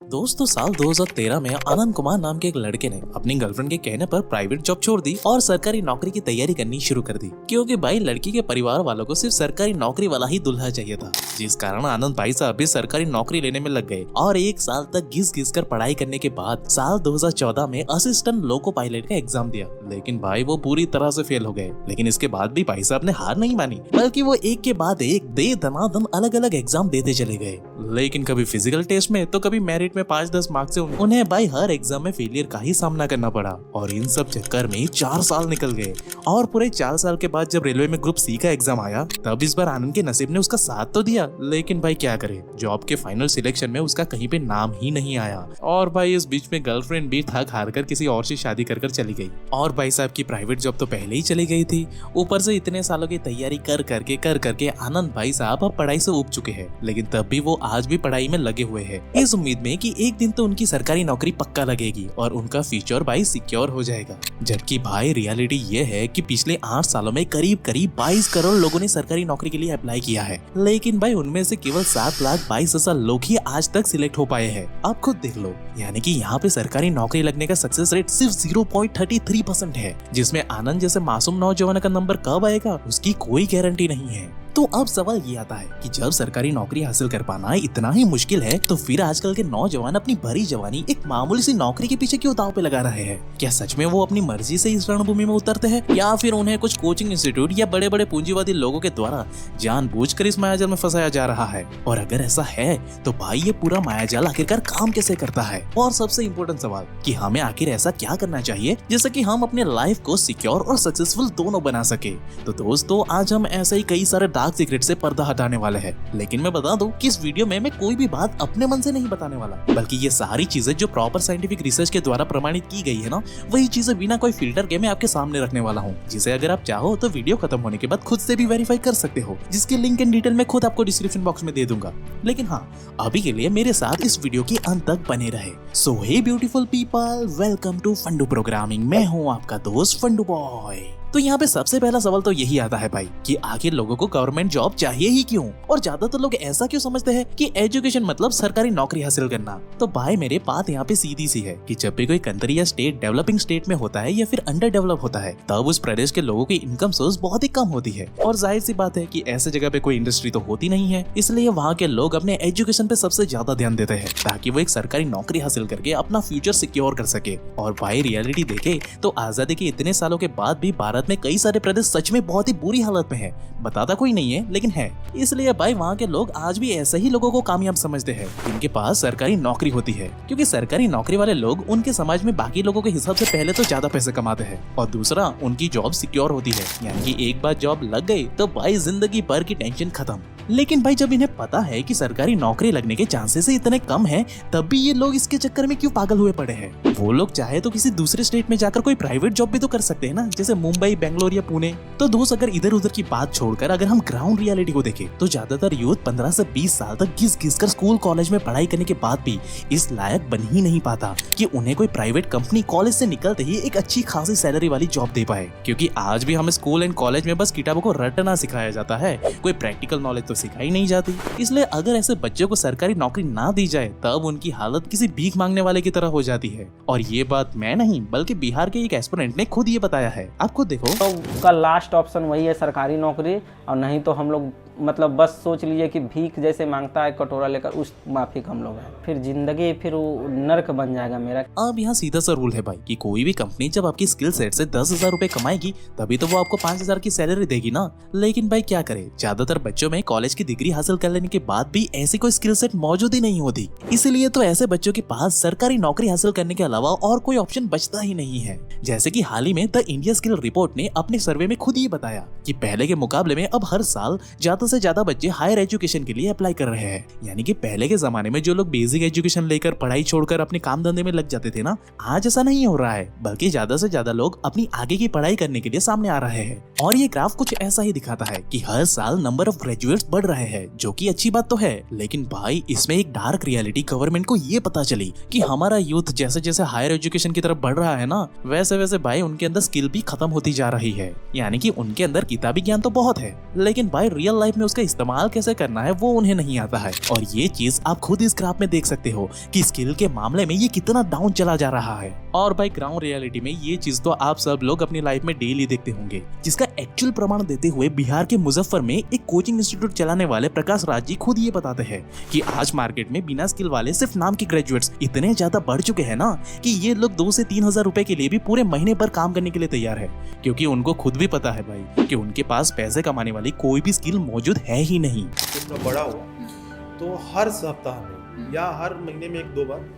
दोस्तों साल 2013 में आनंद कुमार नाम के एक लड़के ने अपनी गर्लफ्रेंड के कहने पर प्राइवेट जॉब छोड़ दी और सरकारी नौकरी की तैयारी करनी शुरू कर दी, क्योंकि भाई लड़की के परिवार वालों को सिर्फ सरकारी नौकरी वाला ही दूल्हा चाहिए था। जिस कारण आनंद भाई साहब भी सरकारी नौकरी लेने में लग गए और एक साल तक घिस घिस कर पढ़ाई करने के बाद साल 2014 में असिस्टेंट लोको पायलट का एग्जाम दिया, लेकिन भाई वो पूरी तरह से फेल हो गए। लेकिन इसके बाद भी भाई साहब ने हार नहीं मानी, बल्कि वो एक के बाद एक दे दनादन अलग अलग एग्जाम देते चले गए। लेकिन कभी फिजिकल टेस्ट में तो कभी मेरिट में 5-10 मार्क्स से उन्हें भाई हर एग्जाम में फेलियर का ही सामना करना पड़ा। और इन सब चक्कर में 4 साल निकल गए और पूरे 4 साल के बाद जब रेलवे में ग्रुप सी का एग्जाम आया, तब इस बार आनंद के नसीब ने उसका साथ तो दिया, लेकिन भाई क्या करे, जॉब के फाइनल सिलेक्शन में उसका कहीं पे नाम ही नहीं आया। और भाई इस बीच में गर्लफ्रेंड भी थक हार कर किसी और से शादी कर चली गई और भाई साहब की प्राइवेट जॉब तो पहले ही चली गई थी। ऊपर से इतने सालों की तैयारी कर करके आनंद भाई साहब अब पढ़ाई से ऊब चुके हैं, लेकिन तब भी वो आज भी पढ़ाई में लगे हुए हैं, इस उम्मीद में कि एक दिन तो उनकी सरकारी नौकरी पक्का लगेगी और उनका फ्यूचर भाई सिक्योर हो जाएगा। जबकि भाई रियलिटी ये है कि पिछले 8 सालों में करीब 22 करोड़ लोगों ने सरकारी नौकरी के लिए अप्लाई किया है, लेकिन भाई उनमें से केवल 7,22,000 लोग ही आज तक सिलेक्ट हो पाए हैं। आप खुद देख लो, यानी कि यहाँ पे सरकारी नौकरी लगने का सक्सेस रेट सिर्फ 0.33% है, जिसमें आनंद जैसे मासूम नौजवान का नंबर कब आएगा उसकी कोई गारंटी नहीं है। तो अब सवाल ये आता है कि जब सरकारी नौकरी हासिल कर पाना इतना ही मुश्किल है, तो फिर आजकल के नौजवान अपनी भरी जवानी एक मामूली सी नौकरी के पीछे क्यों दांव पे लगा रहे हैं? क्या सच में वो अपनी मर्जी से इस रणभूमि में उतरते हैं, या फिर उन्हें कुछ कोचिंग इंस्टीट्यूट या बड़े बड़े पूंजीवादी लोगों के द्वारा जानबूझकर इस मायाजाल में फंसाया जा रहा है? और अगर ऐसा है तो भाई ये पूरा मायाजाल आखिरकार काम कैसे करता है? और सबसे इम्पोर्टेंट सवाल कि हमें आखिर ऐसा क्या करना चाहिए जिससे कि हम अपने लाइफ को सिक्योर और सक्सेसफुल दोनों बना सके। तो दोस्तों आज हम ऐसे ही कई सारे डार्क सीक्रेट से पर्दा हटाने वाले हैं, लेकिन मैं बता दूं कि इस वीडियो में मैं कोई भी बात अपने मन से नहीं बताने वाला, बल्कि ये सारी चीजें जो प्रॉपर साइंटिफिक रिसर्च के द्वारा प्रमाणित की गई है ना, वही चीजें बिना कोई फिल्टर के मैं आपके सामने रखने वाला हूँ, जिसे अगर आप चाहो तो वीडियो खत्म होने के बाद खुद से भी वेरीफाई कर सकते हो, जिसकी लिंक एंड डिटेल मैं खुद आपको डिस्क्रिप्शन बॉक्स में दे दूंगा। लेकिन हाँ, अभी के लिए मेरे साथ इस वीडियो के अंत तक बने रहे। So hey beautiful people, welcome to Fundu programming. मैं हूँ आपका दोस्त फंडू बॉय। तो यहाँ पे सबसे पहला सवाल तो यही आता है भाई कि आखिर लोगों को गवर्नमेंट जॉब चाहिए ही क्यों? और ज्यादातर लोग ऐसा क्यों समझते हैं कि एजुकेशन मतलब सरकारी नौकरी हासिल करना? तो भाई मेरे बात यहाँ पे सीधी सी है कि जब भी कोई कंट्री या स्टेट डेवलपिंग स्टेट में होता है या फिर अंडर डेवलप होता है, तब उस प्रदेश के लोगों की इनकम सोर्स बहुत ही कम होती है। और जाहिर सी बात है कि ऐसे जगह पे कोई इंडस्ट्री तो होती नहीं है, इसलिए वहाँ के लोग अपने एजुकेशन पे सबसे ज्यादा ध्यान देते हैं ताकि वो एक सरकारी नौकरी हासिल करके अपना फ्यूचर सिक्योर कर सके। और भाई रियलिटी देखे तो आजादी के इतने सालों के बाद भी भारत में कई सारे प्रदेश सच में बहुत ही बुरी हालत में है। बताता कोई नहीं है, लेकिन है। इसलिए भाई वहाँ के लोग आज भी ऐसे ही लोगों को कामयाब समझते हैं जिनके पास सरकारी नौकरी होती है, क्योंकि सरकारी नौकरी वाले लोग उनके समाज में बाकी लोगों के हिसाब से पहले तो ज्यादा पैसे कमाते हैं और दूसरा उनकी जॉब सिक्योर होती है, यानी कि एक बार जॉब लग गई तो भाई जिंदगी भर की टेंशन खत्म। लेकिन भाई जब इन्हें पता है कि सरकारी नौकरी लगने के चांसेस इतने कम हैं, तब भी ये लोग इसके चक्कर में क्यों पागल हुए पड़े हैं? वो लोग चाहे तो किसी दूसरे स्टेट में जाकर कोई प्राइवेट जॉब भी तो कर सकते हैं ना, जैसे मुंबई, बेंगलोर या पुणे। तो दोस्त अगर इधर उधर की बात छोड़कर अगर हम ग्राउंड रियलिटी को देखें तो ज्यादातर यूथ 15 से 20 साल तक घिस कर स्कूल कॉलेज में पढ़ाई करने के बाद भी इस लायक बन ही नहीं पाता कि उन्हें कोई प्राइवेट कंपनी कॉलेज से निकलते ही एक अच्छी खासी सैलरी वाली जॉब दे पाए। क्योंकि आज भी हमें स्कूल एंड कॉलेज में बस किताबों को रटना सिखाया जाता है, कोई प्रैक्टिकल नॉलेज तो सिखाई नहीं जाती। इसलिए अगर ऐसे बच्चों को सरकारी नौकरी ना दी जाए तब उनकी हालत किसी भीख मांगने वाले की तरह हो जाती है। और ये बात मैं नहीं बल्कि बिहार के एक एस्पिरेंट ने खुद ये बताया है। आप खुद देखो। तो उसका लास्ट ऑप्शन वही है, सरकारी नौकरी। और नहीं तो हम लोग मतलब बस सोच लीजिए कि भीख जैसे मांगता है कटोरा लेकर, उस माफिक हम लोग हैं। फिर जिंदगी फिर वो नर्क बन जाएगा मेरा। अब यहाँ सीधा सा रूल है भाई कि कोई भी कंपनी जब आपकी स्किल सेट से 10,000 रुपए कमाएगी तभी तो वो आपको 5,000 की सैलरी देगी ना। लेकिन भाई क्या करे, ज्यादातर बच्चों में कॉलेज की डिग्री हासिल कर लेने के बाद भी ऐसी कोई स्किल सेट मौजूद ही नहीं होती। इसीलिए तो ऐसे बच्चों के पास सरकारी नौकरी हासिल करने के अलावा और कोई ऑप्शन बचता ही नहीं है। जैसे कि हाल ही में द इंडिया स्किल रिपोर्ट ने अपने सर्वे में खुद ही बताया कि पहले के मुकाबले में अब हर साल ज्यादा से ज्यादा बच्चे हायर एजुकेशन के लिए अप्लाई कर रहे हैं। यानी कि पहले के जमाने में जो लोग बेसिक एजुकेशन लेकर पढ़ाई छोड़कर अपने काम धंधे में लग जाते थे ना, आज ऐसा नहीं हो रहा है, बल्कि ज्यादा से ज्यादा लोग अपनी आगे की पढ़ाई करने के लिए सामने आ रहे हैं। और ये ग्राफ कुछ ऐसा ही दिखाता है कि हर साल नंबर ऑफ ग्रेजुएट्स बढ़ रहे हैं, जो कि अच्छी बात तो है। लेकिन भाई इसमें एक डार्क रियलिटी गवर्नमेंट को ये पता चली कि हमारा यूथ जैसे जैसे हायर एजुकेशन की तरफ बढ़ रहा है ना, वैसे वैसे भाई उनके अंदर स्किल भी खत्म होती जा रही है। यानी कि उनके अंदर किताबी ज्ञान तो बहुत है, लेकिन भाई रियल लाइफ में उसका इस्तेमाल कैसे करना है वो उन्हें नहीं आता है। और ये चीज आप खुद इस ग्राफ में देख सकते हो कि स्किल के मामले में ये कितना डाउन चला जा रहा है। और भाई ग्राउंड रियलिटी में ये चीज तो आप सब लोग अपनी लाइफ में डेली देखते होंगे, जिसका एक्चुअल प्रमाण देते हुए बिहार के मुजफ्फर में एक कोचिंग इंस्टीट्यूट चलाने वाले प्रकाश राज जी खुद ये बताते हैं कि आज मार्केट में बिना स्किल वाले सिर्फ नाम के ग्रेजुएट्स इतने ज्यादा बढ़ चुके हैं ना कि ये लोग 2 से 3 हजार रुपए के लिए भी पूरे महीने पर काम करने के लिए तैयार है, क्योंकि उनको खुद भी पता है भाई कि उनके पास पैसे कमाने वाली कोई भी स्किल मौजूद है ही नहीं। इतना बड़ा हुआ तो हर सप्ताह में या हर महीने में 1-2 बार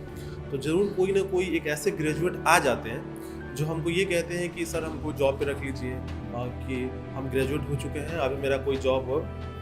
तो जरूर कोई ना कोई एक ऐसे ग्रेजुएट आ जाते हैं जो हमको ये कहते हैं कि सर हमको जॉब पे रख लीजिए, कि हम ग्रेजुएट हो चुके हैं, अभी मेरा कोई जॉब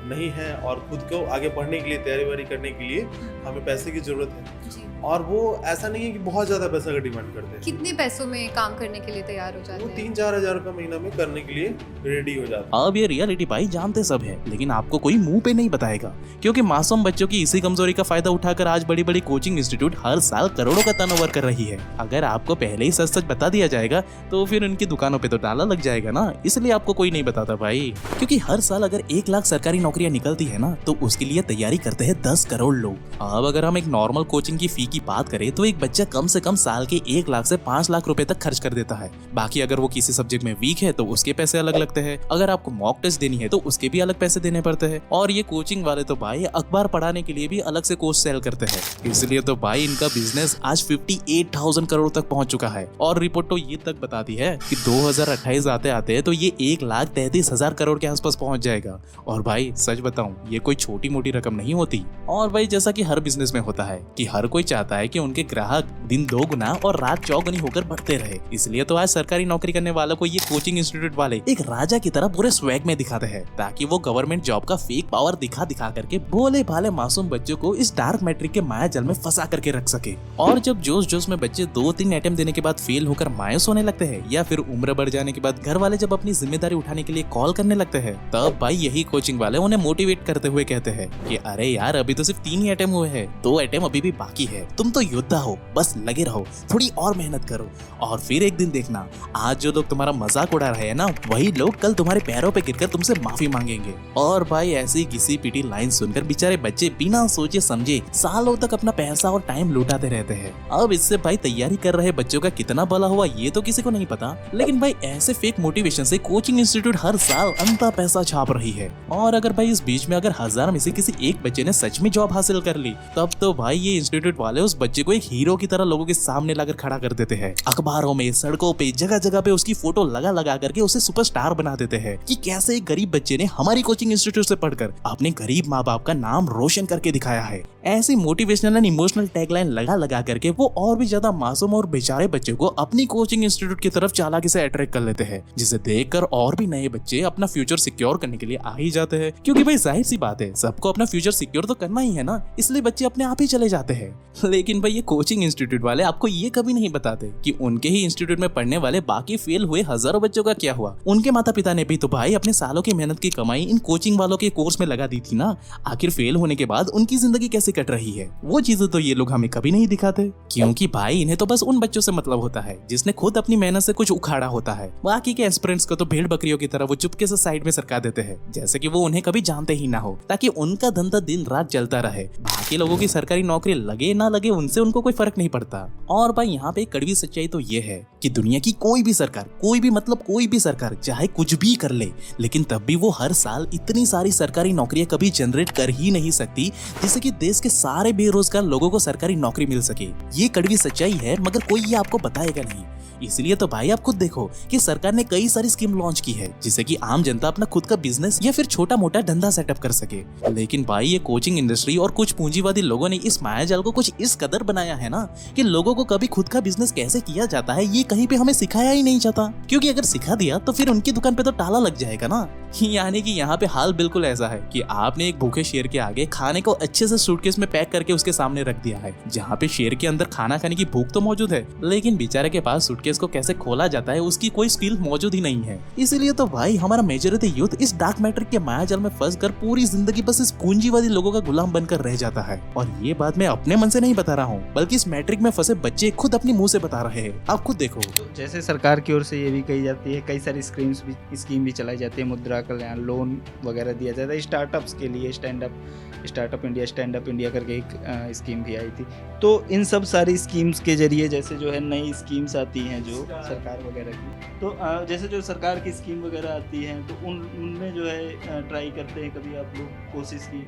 नहीं है और खुद को आगे बढ़ने के लिए तैयारी वारी करने के लिए हमें पैसे की ज़रूरत है। और वो ऐसा नहीं है कि बहुत ज़्यादा पैसा का डिमांड करते हैं। कितने पैसों में काम करने के लिए तैयार हो जाते हैं? वो 3-4 हज़ार रुपये महीना में करने के लिए रेडी हो जाते हैं। अब ये रियलिटी भाई जानते सब है, लेकिन आपको कोई मुंह पे नहीं बताएगा, क्योंकि मासूम बच्चों की इसी कमजोरी का फायदा उठाकर आज बड़ी बड़ी कोचिंग इंस्टीट्यूट हर साल करोड़ों का टर्नओवर कर रही है। अगर आपको पहले ही सच सच बता दिया जाएगा तो फिर उनकी दुकानों पे तो ताला लग जाएगा ना, इसलिए आपको कोई नहीं बताता भाई। क्योंकि हर साल अगर 1 लाख सरकारी नौकरियां निकलती है ना तो उसके लिए तैयारी करते हैं 10 करोड़ लोग। अब अगर हम एक नॉर्मल कोचिंग की फी की बात करें तो एक बच्चा कम से कम साल के 1 लाख से 5 लाख रुपए तक खर्च कर देता है। बाकी अगर वो किसी सब्जेक्ट में वीक है तो उसके पैसे अलग लगते हैं, अगर आपको मॉक टेस्ट देनी है तो उसके भी अलग पैसे देने पड़ते हैं। और ये कोचिंग वाले तो भाई अखबार पढ़ाने के लिए भी अलग से कोर्स सेल करते हैं, इसलिए तो भाई इनका बिजनेस आज 58,000 करोड़ तक पहुंच चुका है। और रिपोर्ट तो ये तक बताती है कि 2028 आते आते तो ये 1,33,000 करोड़ के आसपास पहुंच जाएगा। और भाई सच बताऊं ये कोई छोटी मोटी रकम नहीं होती। और भाई जैसा कि हर बिजनेस में होता है कि हर कोई चाहता है कि उनके ग्राहक दिन 2 गुना और रात 4 गुनी होकर बढ़ते रहे, इसलिए तो आज सरकारी नौकरी करने वालों को ये कोचिंग इंस्टीट्यूट वाले एक राजा की तरह पूरे स्वैग में दिखाते हैं, ताकि वो गवर्नमेंट जॉब का फेक पावर दिखा दिखा करके भोले भाले मासूम बच्चों को इस डार्क मैट्रिक के माया जल में फंसा करके रख सके। और जब जोश जोश में बच्चे 2-3 अटेम्प्ट देने के बाद फेल होकर मायूस होने लगते हैं, या फिर उम्र बढ़ जाने के बाद घर वाले जब अपनी जिम्मेदारी उठाने के लिए कॉल करने लगते हैं, तब भाई यही कोचिंग वाले उन्हें मोटिवेट करते हुए कहते हैं कि अरे यार अभी तो सिर्फ 3 ही अटेम्प्ट हुए हैं, 2 अटेम्प्ट अभी भी बाकी है, तुम तो योद्धा हो, बस लगे रहो, थोड़ी और मेहनत करो और फिर एक दिन देखना आज जो लोग तुम्हारा मजाक उड़ा रहे हैं ना वही लोग कल तुम्हारे पैरों पे गिरकर तुमसे माफी मांगेंगे। और भाई ऐसी घिसी पीटी लाइन सुनकर बेचारे बच्चे बिना सोचे समझे सालों तक अपना पैसा और टाइम लुटाते रहते हैं। अब इससे भाई तैयारी कर रहे बच्चों का कितना भला हुआ ये तो किसी को नहीं पता, लेकिन भाई ऐसे फेक मोटिवेशन से कोचिंग इंस्टीट्यूट हर साल अंता पैसा छाप रही है। और अगर भाई इस बीच में अगर 1000 में से किसी एक बच्चे ने सच में जॉब हासिल कर ली, तब तो भाई ये इंस्टीट्यूट वाले उस बच्चे को एक हीरो की तरह लोगों के सामने लाकर खड़ा कर देते हैं। अखबारों में, सड़कों पे, जगह जगह पे उसकी फोटो लगा लगा करके उसे सुपरस्टार बना देते हैं कि कैसे एक गरीब बच्चे ने हमारी कोचिंग इंस्टीट्यूट से पढ़कर अपने गरीब माँ बाप का नाम रोशन करके दिखाया है। ऐसी मोटिवेशनल एंड इमोशनल टैगलाइन लगा लगा करके वो और भी ज्यादा मासूम और बेचारे बच्चे को अपनी कोचिंग इंस्टीट्यूट की तरफ चालाकी से अट्रैक्ट कर लेते हैं, जिसे देखकर और भी नए बच्चे अपना फ्यूचर सिक्योर करने के लिए आ ही जाते हैं। क्योंकि भाई जाहिर सी बात है सबको अपना फ्यूचर सिक्योर तो करना ही है ना, इसलिए बच्चे अपने आप ही चले जाते हैं। लेकिन भाई ये कोचिंग इंस्टीट्यूट वाले आपको ये कभी नहीं बताते कि उनके ही इंस्टीट्यूट में पढ़ने वाले बाकी फेल हुए हजारों बच्चों का क्या हुआ। उनके माता पिता ने भी तो भाई अपने सालों की मेहनत की कमाई इन कोचिंग वालों के कोर्स में लगा दी थी ना, आखिर फेल होने के बाद उनकी जिंदगी कैसे कट रही है वो चीजें तो ये लोग हमें कभी नहीं दिखाते। क्योंकि भाई इन्हें तो बस उन बच्चों से मतलब होता है जिसने खुद अपनी मेहनत से कुछ उखाड़ा होता है, बाकी के एस्पिरेंट्स को तो भेड़ बकरियों की तरह वो चुपके से साइड में सरका देते हैं, जैसे कि वो उन्हें कभी जानते ही ना हो, ताकि उनका धंधा दिन रात चलता रहे। बाकी लोगों की सरकारी नौकरी लगे ना लगे उनसे उनको कोई फर्क नहीं पड़ता। और भाई यहाँ पे कड़वी सच्चाई तो ये है कि दुनिया की कोई भी सरकार, कोई भी मतलब कोई भी सरकार चाहे कुछ भी कर ले, लेकिन तब भी वो हर साल इतनी सारी सरकारी नौकरियां कभी जनरेट कर ही नहीं सकती जिससे कि देश के सारे बेरोजगार लोगों को सरकारी नौकरी मिल सके। ये कड़वी सच्चाई है, मगर कोई ये आपको बताएगा नहीं। इसलिए तो भाई आप खुद देखो कि सरकार ने कई सारी स्कीम लॉन्च की है जिससे कि आम जनता अपना खुद का बिजनेस या फिर छोटा मोटा धंधा सेटअप कर सके। लेकिन भाई ये कोचिंग इंडस्ट्री और कुछ पूंजीवादी लोगों ने इस मायाजाल को कुछ इस कदर बनाया है ना कि लोगों को कभी खुद का बिजनेस कैसे किया जाता है ये कहीं पे हमें सिखाया ही नहीं जाता, क्योंकि अगर सिखा दिया तो फिर उनकी दुकान पे तो ताला लग जाएगा ना। यानी कि यहाँ पे हाल बिल्कुल ऐसा है कि आपने एक भूखे शेर के आगे खाने को अच्छे से सूटकेस में पैक करके उसके सामने रख दिया है, जहाँ पे शेर के अंदर खाना खाने की भूख तो मौजूद है, लेकिन बेचारे के पास सूटकेस को कैसे खोला जाता है उसकी कोई स्किल मौजूद ही नहीं है। इसीलिए तो भाई हमारा मेजॉरिटी यूथ इस डार्क मैट्रिक के मायाजाल में फंस कर पूरी जिंदगी बस इस पूंजीवादी लोगों का गुलाम बनकर रह जाता है। और ये बात मैं अपने मन से नहीं बता रहा हूँ, बल्कि इस मैट्रिक में फंसे बच्चे खुद अपने मुंह से बता रहे हैं। आप खुद देखो। तो जैसे सरकार की ओर से ये भी कही जाती है, कई सारी स्कीम भी चलाई जाती है, मुद्रा कल्याण लोन वगैरह दिया जाता है स्टार्टअप्स के लिए। स्टार्टअप इंडिया करके एक स्कीम भी आई थी। तो इन सब सारी स्कीम्स के जरिए जैसे जो है नई स्कीम्स आती हैं जो सरकार वगैरह की, तो जैसे जो सरकार की स्कीम वगैरह आती हैं तो उनमें जो है ट्राई करते हैं, कभी आप लोग कोशिश की?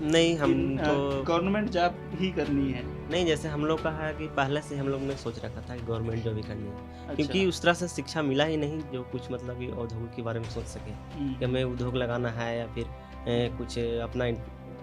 नहीं, हम तो गवर्नमेंट जॉब ही करनी है। नहीं, जैसे हम लोग का है कि पहले से हम लोग ने सोच रखा था कि गवर्नमेंट जॉब ही करनी है, क्योंकि उस तरह से शिक्षा मिला ही नहीं जो कुछ मतलब कि उद्योग के बारे में सोच सके कि हमें उद्योग लगाना है या फिर कुछ अपना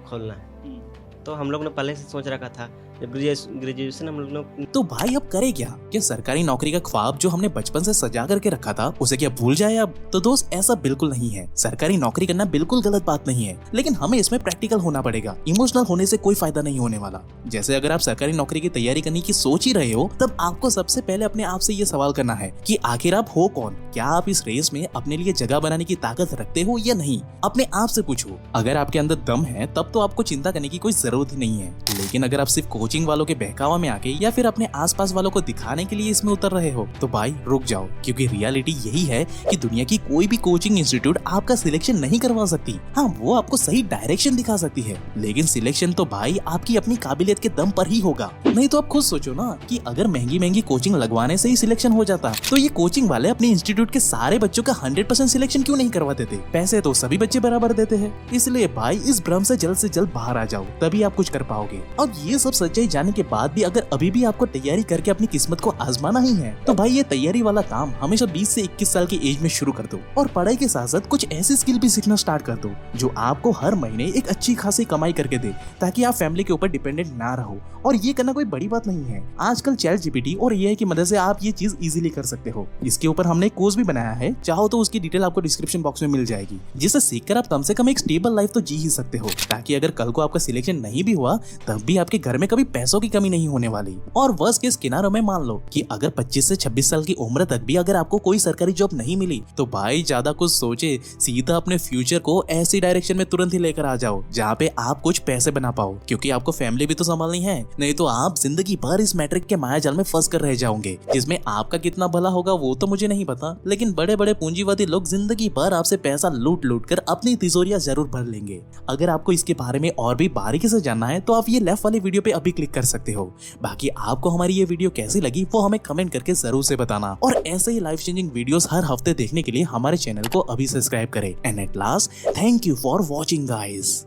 खोलना है। तो हम लोग ने पहले से सोच रखा था। जब ग्रेजुएशन हम लोग ने तो भाई अब करे क्या सरकारी नौकरी का ख्वाब जो हमने बचपन से सजा करके रखा था उसे क्या भूल जाए अब? तो दोस्त ऐसा बिल्कुल नहीं है। सरकारी नौकरी करना बिल्कुल गलत बात नहीं है, लेकिन हमें इसमें प्रैक्टिकल होना पड़ेगा। इमोशनल होने से कोई फायदा नहीं होने वाला। जैसे अगर आप सरकारी नौकरी की तैयारी करने की सोच ही रहे हो, तब आपको सबसे पहले अपने आप से ये सवाल करना है कि आखिर आप हो कौन? क्या आप इस रेस में अपने लिए जगह बनाने की ताकत रखते हो या नहीं? अपने आप से पूछो। अगर आपके अंदर दम है तब तो आपको चिंता करने की कोई जरूरत ही नहीं है। लेकिन अगर आप सिर्फ कोचिंग वालों के बहकावा में आके या फिर अपने आसपास वालों को दिखाने के लिए इसमें उतर रहे हो, तो भाई रुक जाओ, क्योंकि रियलिटी यही है कि दुनिया की कोई भी कोचिंग इंस्टीट्यूट आपका सिलेक्शन नहीं करवा सकती। हाँ, वो आपको सही डायरेक्शन दिखा सकती है, लेकिन सिलेक्शन तो भाई आपकी अपनी काबिलियत के दम पर ही होगा। नहीं तो आप खुद सोचो ना कि अगर महंगी महंगी कोचिंग लगवाने से ही सिलेक्शन हो जाता, तो ये कोचिंग वाले अपने इंस्टीट्यूट के सारे बच्चों का 100% सिलेक्शन क्यों नहीं करवा देते? पैसे तो सभी बच्चे बराबर देते हैं। इसलिए भाई इस भ्रम से जल्द बाहर आ जाओ, तभी आप कुछ कर पाओगे। और ये सब सच्चाई जाने के बाद भी अगर अभी भी आपको तैयारी करके अपनी किस्मत को आजमाना ही है, तो भाई ये तैयारी वाला काम हमेशा 20 से 21 साल की एज में शुरू कर दो और पढ़ाई के साथ साथ कुछ ऐसी स्किल भी सीखना स्टार्ट कर दो जो आपको हर महीने एक अच्छी खासी कमाई करके दे, ताकि आप फैमिली के ऊपर डिपेंडेंट ना रहो। और ये करना कोई बड़ी बात नहीं है। आजकल ChatGPT और AI की मदद से आप ये चीज इजीली कर सकते हो। इसके ऊपर हमने एक कोर्स भी बनाया है, चाहो तो उसकी डिटेल आपको डिस्क्रिप्शन बॉक्स में मिल जाएगी, जिसे सीखकर आप कम से कम एक स्टेबल लाइफ तो जी ही सकते हो, ताकि अगर कल को आपका सिलेक्शन नहीं भी हुआ तब भी आपके घर में कभी पैसों की कमी नहीं होने वाली। और वर्स्ट केस किनारों में मान लो कि अगर 25 से 26 साल की उम्र तक भी अगर आपको कोई सरकारी जॉब नहीं मिली, तो भाई ज्यादा कुछ सोचे, सीधा अपने फ्यूचर को ऐसी डायरेक्शन में तुरंत ही लेकर आ जाओ जहाँ पे आप कुछ पैसे बना पाओ, क्योंकि आपको फैमिली भी तो संभालनी है। नहीं तो आप जिंदगी भर इस मैट्रिक के मायाजाल में फंस कर रह जाओगे, जिसमें आपका कितना भला होगा वो तो मुझे नहीं पता, लेकिन बड़े बड़े पूंजीवादी लोग जिंदगी भर आपसे पैसा लूट लूट कर अपनी तिजोरियां जरूर भर लेंगे। अगर आपको इसके बारे में और भी बारीकी से जानना है तो आप ये लेफ्ट वाली वीडियो पे अभी क्लिक कर सकते हो। बाकी आपको हमारी ये वीडियो कैसी लगी वो हमें कमेंट करके जरूर से बताना, और ऐसे ही लाइफ चेंजिंग वीडियोस हर हफ्ते देखने के लिए हमारे चैनल को अभी सब्सक्राइब करें। And at last, thank you for watching guys.